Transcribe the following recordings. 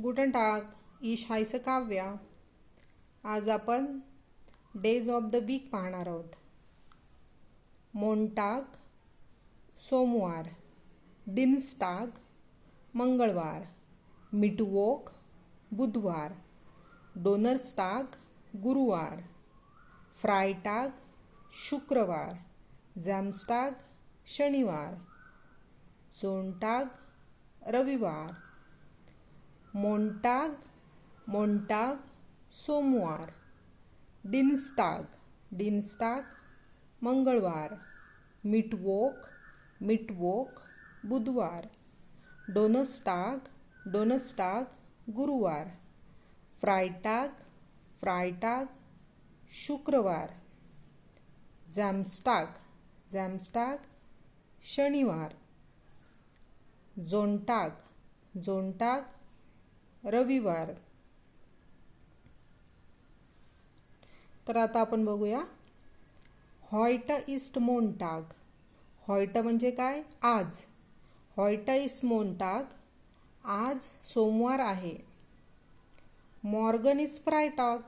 गुटन टाग ईश हायचं काव्या. आज आपण days of the weak पाहणार आहोत. मोंटाग सोमवार, डिन्स्टाग मंगळवार, मिटवोक बुधवार, डोनर्सटाग गुरुवार, फ्रायटाग शुक्रवार, जॅमस्टाग शनिवार, झोंटाग रविवार. मोंटाग सोमवार, डिन्स्टाग मंगळवार, मिटवोक बुधवार, डोनस्टाग गुरुवार, फ्रायटाग शुक्रवार, जॅमस्टाग शनिवार, झोंटाग रविवार. तर आता आपण बघूया. Hoyt east मोंटाग. हॉयट म्हणजे काय? आज. हॉयट इस्ट मोंटाग, आज सोमवार आहे. Morgan is फ्रायटाग.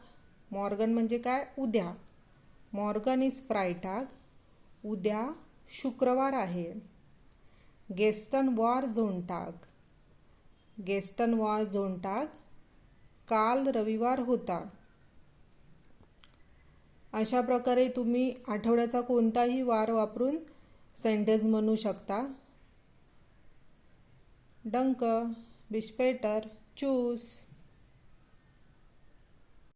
मॉर्गन म्हणजे काय? उद्या. मॉर्गन इज फ्रायटाग, उद्या शुक्रवार आहे. गेस्टन वॉर झोंटाग, काल रविवार होता. अशा प्रकारे तुम्ही आठवड्याचा कोणताही वार वापरून सेंटेन्स म्हणू शकता. डंक, बिस्पेटर, चूस.